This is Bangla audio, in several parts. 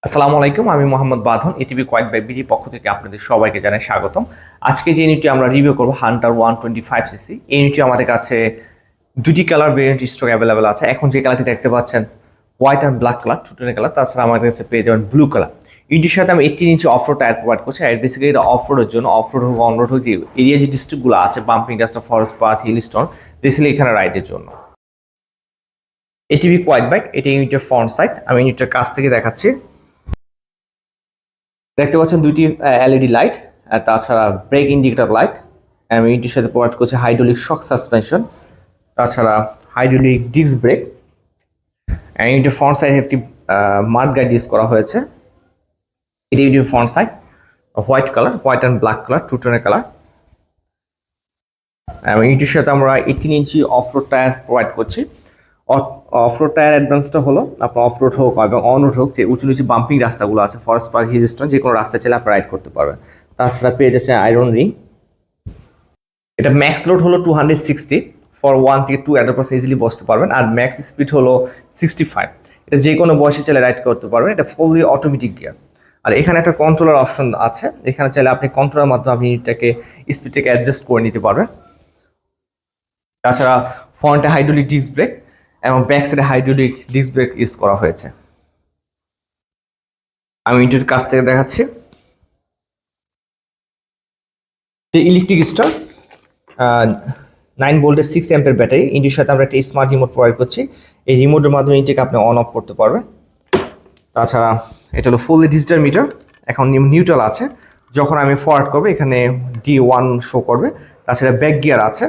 আসসালামু আলাইকুম, আমি মোহাম্মদ বাঁধন। এটিভি কোয়াইট বাই বিডি পক্ষ থেকে আপনাদের সবাইকে জানাই স্বাগতম। আজকে যে ইউনিটটি আমরা রিভিউ করবো হান্টার 125cc। এই ইউনিটটি আমাদের কাছে দুটি কালার ভেরিয়েন্ট স্টক অ্যাভেলেবেল আছে। এখন যে কালারটি দেখতে পাচ্ছেন হোয়াইট অ্যান্ড ব্ল্যাক কালার, টুটনের কালার। তাছাড়া আমাদের কাছে পেয়ে যাবেন ব্লু কালার। ইউনিটির সাথে আমি 18 ইঞ্চি অফরোড টায়ার প্রোভাইড করছি। আর বেসিক্যালি এটা অফরোডের জন্য, অফরোড হোক অনরোড হোক, যে এরিয়া যে ডিস্ট্রিক্টগুলো আছে, বাম্পিং রাস্তা, forest path, hill stone, basically এখানে রাইডের জন্য। এটিভি কোয়াইট বাইক, এটা ইউনিটের ফ্রন্ট সাইড। আমি ইউনিটের কাছ থেকে দেখাচ্ছি। দেখতে পাচ্ছেন দুইটি এলইডি লাইট, আর তাছাড়া ব্রেক ইন্ডিকেটর লাইট। আমি ইউনিটির সাথে প্রোভাইড করছি হাইড্রোলিক শক সাসপেনশন, তাছাড়া হাইড্রোলিক ডিস্ক ব্রেক। ইউনিটের ফ্রন্ট সাইড একটি মাড গাইড ইউজ করা হয়েছে। এটি ইউনিটের front side, white colour, white and black colour, two টোনের কালার। ইউনিটের সাথে আমরা 18 ইঞ্চি অফরোড টায়ার প্রোভাইড করছি। অফরোড টায়ার অ্যাডভান্সটা হলো আপনার অফরোড হোক এবং অনরোড হোক, যে উঁচু নিচু বাম্পিং রাস্তাগুলো আছে, ফরেস্ট পার্ক, হিল স্টোন, যে কোনো রাস্তায় চাইলে আপনি রাইড করতে পারবেন। তাছাড়া পেয়ে যাচ্ছে আয়রন রিং। এটা ম্যাক্স লোড হলো 260, ফর 1 থেকে 2 অ্যাডাপ্টার ইজিলি বসতে পারবেন। আর ম্যাক্স স্পিড হলো 65। এটা যে কোনো বয়সে চাইলে রাইড করতে পারবেন। এটা ফুললি অটোমেটিক গিয়ার। আর এখানে একটা কন্ট্রোলার অপশন আছে। এখানে চাইলে আপনি কন্ট্রোলের মাধ্যমে আপনি এটাকে স্পিডটাকে অ্যাডজাস্ট করে নিতে পারবেন। তাছাড়া ফ্রন্টে হাইড্রোলিক ডিস্ক ব্রেক এবং ব্যাক সাইডে হাইড্রোলিক ডিস্ক ব্রেক ইউজ করা হয়েছে। আমি ইউনিটের কাছ থেকে দেখাচ্ছি। ইলেকট্রিক স্টার, 9 ভোল্টের 6 অ্যাম্পের ব্যাটারি। ইন্ডির সাথে আমরা একটা স্মার্ট রিমোট প্রোভাইড করছি। এই রিমোটের মাধ্যমে ইন্ডিকে আপনি অন অফ করতে পারবেন। তাছাড়া এটা হলো ফুললি ডিজিটাল মিটার। এখন নিউট্রাল আছে। যখন আমি ফরওয়ার্ড করবো এখানে D1 শো করবে। তাছাড়া ব্যাক গিয়ার আছে।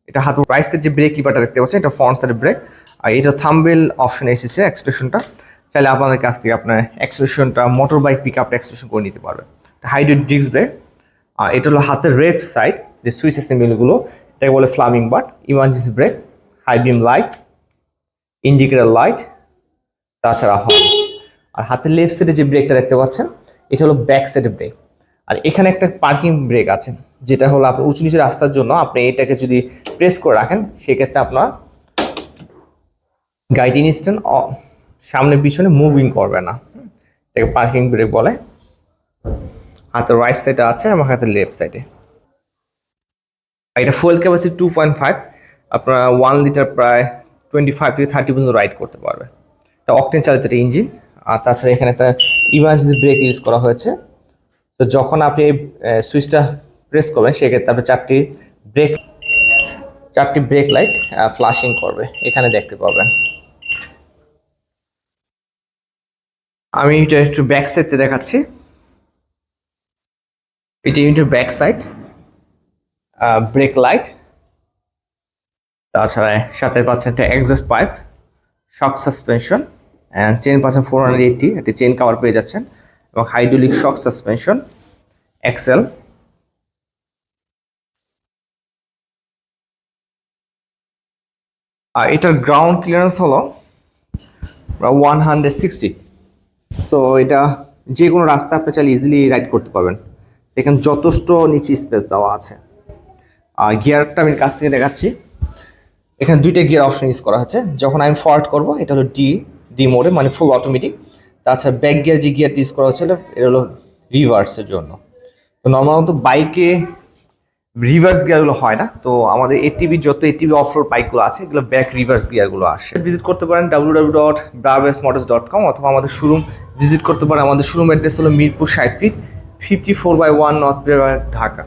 এটা হাত রাইট সাইড যে ব্রেক লিভারটা দেখতে পাচ্ছেন, এটা ফ্রন্ট সাইড ব্রেক। আর এটা থাম্বেল অপশন এসেছে এক্সপ্রেশনটা। চাইলে আপনাদের কাছ থেকে আপনার এক্সপ্রেশনটা মোটর বাইক পিক আপটা এক্সপ্রেশন করে নিতে পারবে। Hydraulic disc break. আর এটা হলো হাতের রেফ সাইড, যে সুইচ অ্যাসেম্বলিগুলো, এটাকে বলে ফ্লামিং বাট। Emergency brake, high beam light, indicator light, তাছাড়া হর্ন। আর হাতের লেফট সাইডে যে ব্রেকটা দেখতে পাচ্ছেন, এটা হলো ব্যাক সাইডে ব্রেক। আর এখানে একটা পার্কিং ব্রেক আছে, যেটা হলো আপনার উঁচু নিচু রাস্তার জন্য। আপনি এটাকে যদি প্রেস করে রাখেন, সেক্ষেত্রে আপনার গাড়িটি ইনস্ট্যান্ট সামনে পিছনে মুভিং করবে না। এটাকে পার্কিং ব্রেক বলে। হাতের রাইট সাইডে আছে এবং হাতের লেফট সাইডে। এটা ফুয়েল ক্যাপাসিটি 2.5। আপনারা 1 লিটার প্রায় 25 থেকে 30 পর্যন্ত রাইড করতে পারবে। এটা অকটেন চালিত একটা ইঞ্জিন। আর তাছাড়া এখানে একটা ইমার্জেন্সি ব্রেক ইউজ করা হয়েছে। তো যখন আপনি সুইচটা প্রেস করবেন, সেক্ষেত্রে আপনি চারটি ব্রেক লাইট ফ্লাশিং করবে, এখানে দেখতে পাবেন। আমি এটা একটু ব্যাক সাইডে দেখাচ্ছি। এটা ইউনিটের ব্যাক সাইড, ব্রেক লাইট। তাছাড়া সাথে পাচ্ছেন একটা এক্সস্ট পাইপ, শক সাসপেনশন, চেন পাচ্ছেন 480, একটি চেন কাভার পেয়ে যাচ্ছেন, এবং হাইড্রোলিক শক সাসপেনশন এক্সেল। আর এটার গ্রাউন্ড ক্লিয়ারেন্স হলো 160। সো এটা যে কোনো রাস্তা আপনি চাইলে ইজিলি রাইড করতে পারবেন। এখানে যথেষ্ট নিচে স্পেস দেওয়া আছে। আর গিয়ারটা আমি কাছ থেকে দেখাচ্ছি। এখানে দুইটা গিয়ার অপশন ইউজ করা হচ্ছে। যখন আমি ফরওয়ার্ড করবো, এটা হলো ডি মোডে, মানে ফুল অটোমেটিক। তাছাড়া ব্যাক গিয়ার যে গিয়ারটি ইউজ করা হচ্ছিল, এটা হলো রিভার্সের জন্য। তো নর্মালত বাইকে রিভার্স গিয়ারগুলো হয় না। তো আমাদের যত এটিভি অফরোড বাইকগুলো আছে, এগুলো ব্যাক রিভার্স গিয়ারগুলো আসে। ভিজিট করতে পারেন www.bravesmotors.com, অথবা আমাদের শোরুম ভিজিট করতে পারেন। আমাদের শোরুম অ্যাড্রেস হলো মিরপুর 60 ফিট, 54/1 নর্থ ব্রাভের, ঢাকা।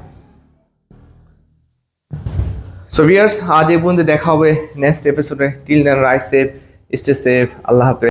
সো ভিউয়ার্স, আজ এই পর্যন্ত দেখা হবে নেক্সট এপিসোডে। Till then ride safe, stay safe, আল্লাহ হাফেজ।